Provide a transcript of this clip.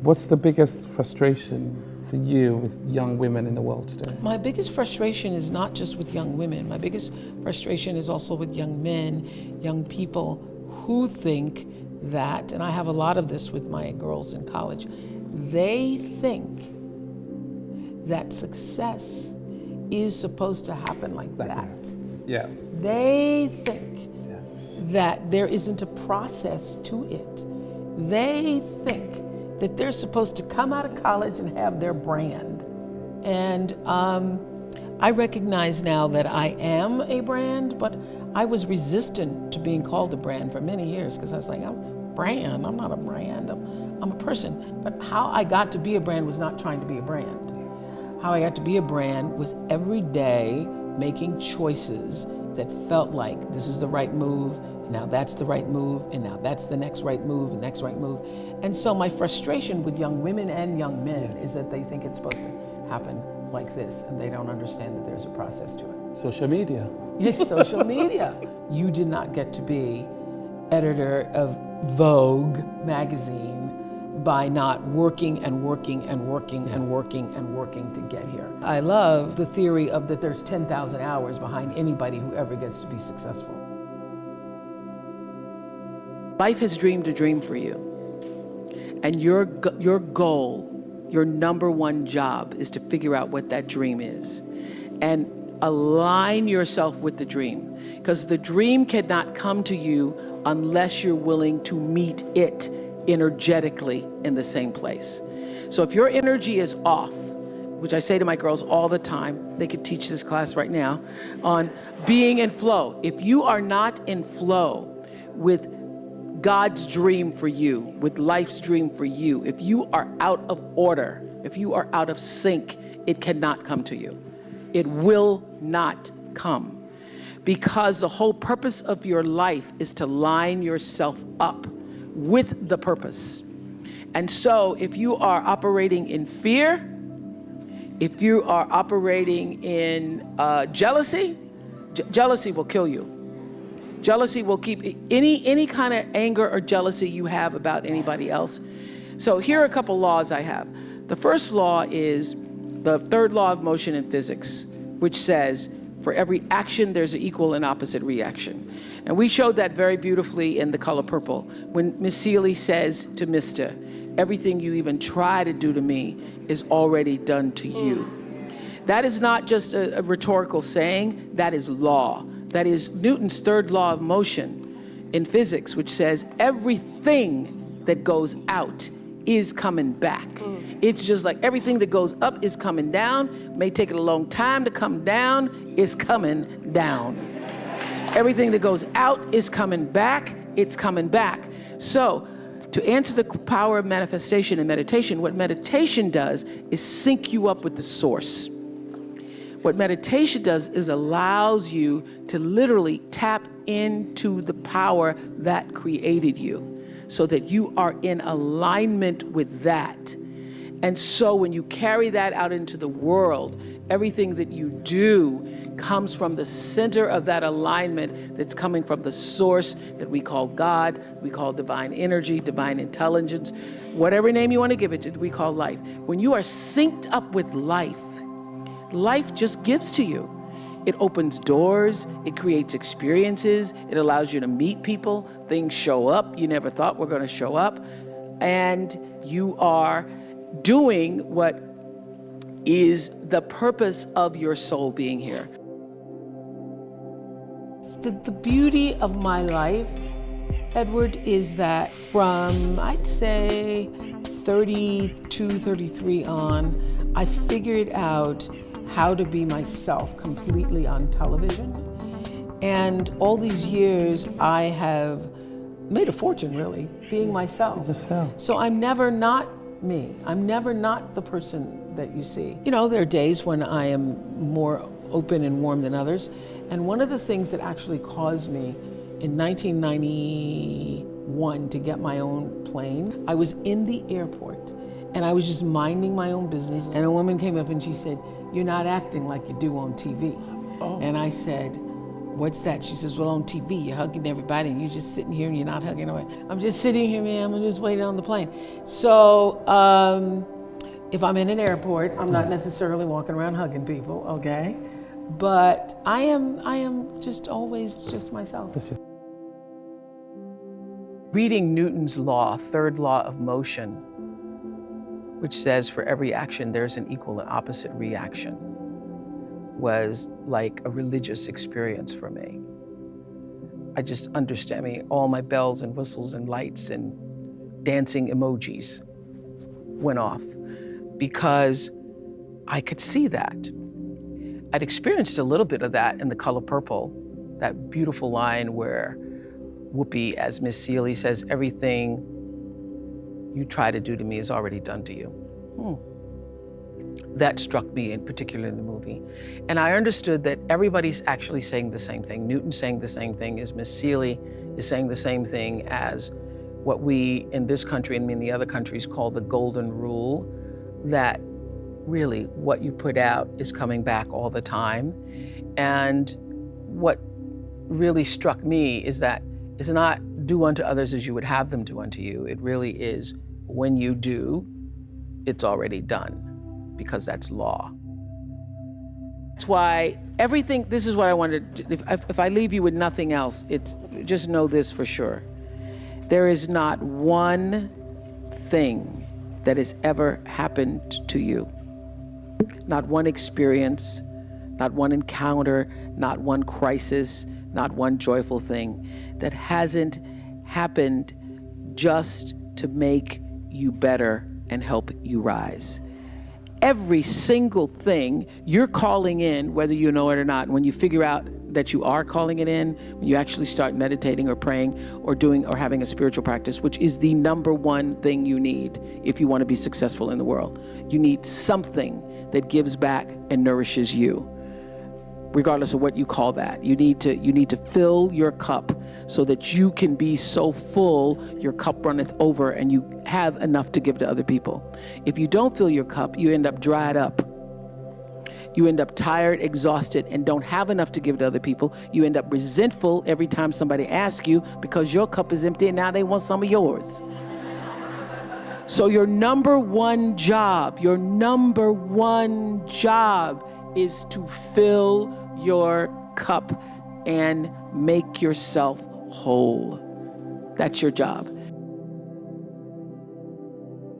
What's the biggest frustration for you with young women in the world today? My biggest frustration is not just with young women. My biggest frustration is also with young men, young people who think that, and I have a lot of this with my girls in college, they think that success is supposed to happen like that. Yeah. They think that there isn't a process to it. They think that they're supposed to come out of college and have their brand. And I recognize now that I am a brand, but I was resistant to being called a brand for many years because I was like, I'm a brand, I'm not a brand, I'm a person. But how I got to be a brand was not trying to be a brand. How I got to be a brand was every day making choices that felt like this is the right move, and now that's the right move, and now that's the next right move, the next right move. And so my frustration with young women and young men is that they think it's supposed to happen like this, and they don't understand that there's a process to it. Social media. Yes, social media. You did not get to be editor of Vogue magazine by not working and working and working and working and working to get here. I love the theory of that there's 10,000 hours behind anybody who ever gets to be successful. Life has dreamed a dream for you. And your goal, your number one job is to figure out what that dream is. And align yourself with the dream. Because the dream cannot come to you unless you're willing to meet it energetically in the same place. So if your energy is off, which I say to my girls all the time, they could teach this class right now, on being in flow. If you are not in flow with God's dream for you, with life's dream for you, if you are out of order, if you are out of sync, it cannot come to you. It will not come. Because the whole purpose of your life is to line yourself up with the purpose. And so if you are operating in fear, if you are operating in jealousy, jealousy will kill you. Jealousy will keep any kind of anger or jealousy you have about anybody else. So here are a couple laws I have. The first law is the third law of motion in physics, which says for every action, there's an equal and opposite reaction. And we showed that very beautifully in The Color Purple when Miss Seeley says to Mr., everything you even try to do to me is already done to you. That is not just a rhetorical saying, that is law. That is Newton's third law of motion in physics, which says everything that goes out is coming back. It's just like everything that goes up is coming down. May take it a long time to come down, is coming down. Everything that goes out is coming back, it's coming back. So to answer the power of manifestation and meditation, what meditation does is sync you up with the source. What meditation does is allows you to literally tap into the power that created you so that you are in alignment with that. And so when you carry that out into the world, everything that you do comes from the center of that alignment that's coming from the source that we call God, we call divine energy, divine intelligence, whatever name you want to give it to, we call life. When you are synced up with life, life just gives to you. It opens doors, it creates experiences, it allows you to meet people, things show up you never thought were going to show up, and you are doing what is the purpose of your soul being here. The beauty of my life, Edward, is that from, I'd say, 32, 33 on, I figured out how to be myself completely on television. And all these years, I have made a fortune, really, being myself. So I'm never not me. I'm never not the person that you see. You know, there are days when I am more open and warm than others. And one of the things that actually caused me in 1991 to get my own plane, I was in the airport and I was just minding my own business. And a woman came up and she said, "You're not acting like you do on TV." Oh. And I said, what's that? She says, well, on TV, you're hugging everybody and you're just sitting here and you're not hugging away. I'm just sitting here, ma'am, I'm just waiting on the plane. So if I'm in an airport, I'm not necessarily walking around hugging people, okay? But I am just always just myself. Reading Newton's law, third law of motion, which says for every action there's an equal and opposite reaction, was like a religious experience for me. I just understand, all my bells and whistles and lights and dancing emojis went off because I could see that. I'd experienced a little bit of that in The Color Purple, that beautiful line where Whoopi, as Miss Seeley says, everything you try to do to me is already done to you. That struck me in particular in the movie. And I understood that everybody's actually saying the same thing. Newton's saying the same thing as Miss Seeley is saying the same thing as what we in this country and in the other countries call the golden rule, that really what you put out is coming back all the time. And what really struck me is that it's not do unto others as you would have them do unto you. It really is when you do, it's already done, because that's law. That's why everything, this is what I wanted to, if I leave you with nothing else, it's just know this for sure. There is not one thing that has ever happened to you, not one experience, not one encounter, not one crisis, not one joyful thing that hasn't happened just to make you better and help you rise. Every single thing you're calling in, whether you know it or not, and when you figure out that you are calling it in, when you actually start meditating or praying or doing or having a spiritual practice, which is the number one thing you need if you want to be successful in the world. You need something that gives back and nourishes you, regardless of what you call that. You need to fill your cup so that you can be so full your cup runneth over and you have enough to give to other people. If you don't fill your cup, you end up dried up. You end up tired, exhausted, and don't have enough to give to other people. You end up resentful every time somebody asks you because your cup is empty and now they want some of yours. So your number one job is to fill your cup and make yourself whole. That's your job.